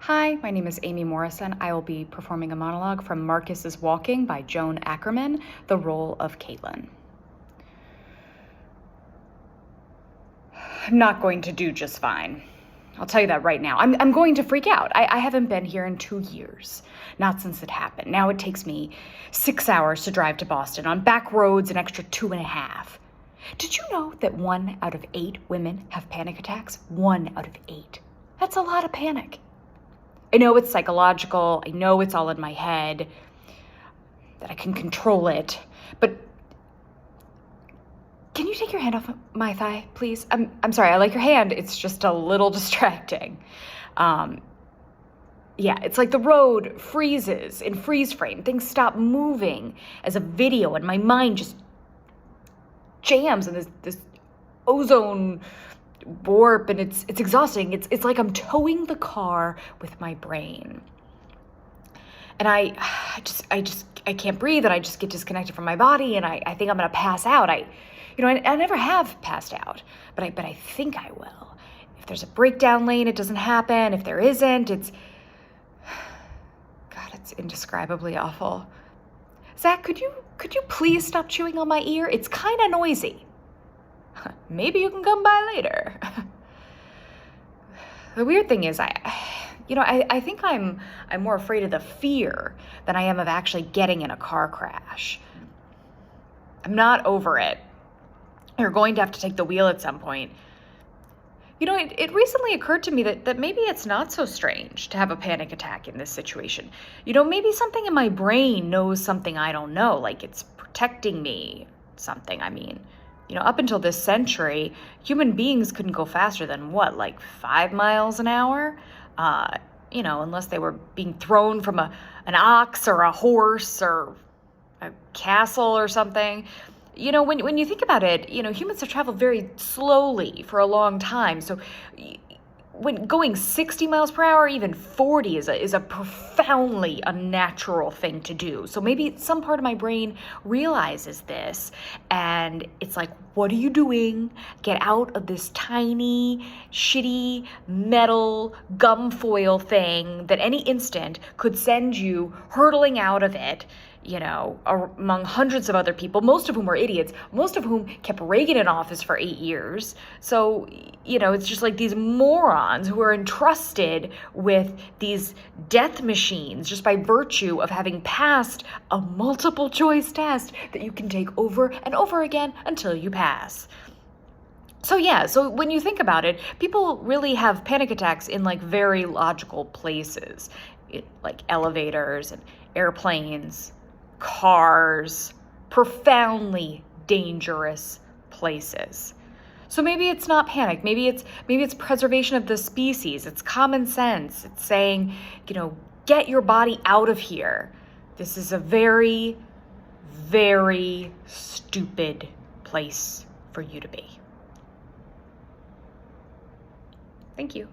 Hi, my name is Amy Morrison. I will be performing a monologue from Marcus is Walking by Joan Ackerman, the role of Caitlin. I'm not going to do just fine. I'll tell you that right now. I'm going to freak out. I haven't been here in 2 years, not since it happened. Now it takes me 6 hours to drive to Boston on back roads, an extra 2.5. Did you know that 1 out of 8 women have panic attacks? 1 out of 8. That's a lot of panic. I know it's psychological. I know it's all in my head, that I can control it. But can you take your hand off my thigh, please? I'm sorry. I like your hand. It's just a little distracting. Yeah, it's like the road freezes in freeze frame. Things stop moving as a video, and my mind just jams in this ozone warp, and it's exhausting. It's like I'm towing the car with my brain. And I can't breathe, and I just get disconnected from my body, and I think I'm gonna pass out. I never have passed out, but I think I will. If there's a breakdown lane, it doesn't happen. If there isn't, it's indescribably awful. Zach, could you please stop chewing on my ear? It's kind of noisy. Maybe you can come by later. The weird thing is, I think I'm more afraid of the fear than I am of actually getting in a car crash. I'm not over it. You're going to have to take the wheel at some point. It recently occurred to me that maybe it's not so strange to have a panic attack in this situation. Maybe something in my brain knows something I don't know, like it's protecting me, something, I mean. Up until this century, human beings couldn't go faster than like 5 miles an hour? Unless they were being thrown from an ox or a horse or a castle or something. When you think about it, humans have traveled very slowly for a long time. So when going 60 miles per hour, even 40 is a profoundly unnatural thing to do. So maybe some part of my brain realizes this, and it's like, what are you doing? Get out of this tiny, shitty metal gum foil thing that any instant could send you hurtling out of it, among hundreds of other people, most of whom were idiots, most of whom kept Reagan in office for 8 years. So, it's just like these morons who are entrusted with these death machines just by virtue of having passed a multiple choice test that you can take over and over again until you pass. So when you think about it, people really have panic attacks in like very logical places, like elevators and airplanes, cars, profoundly dangerous places. So maybe it's not panic. Maybe it's preservation of the species. It's common sense. It's saying, get your body out of here. This is a very, very stupid place for you to be. Thank you.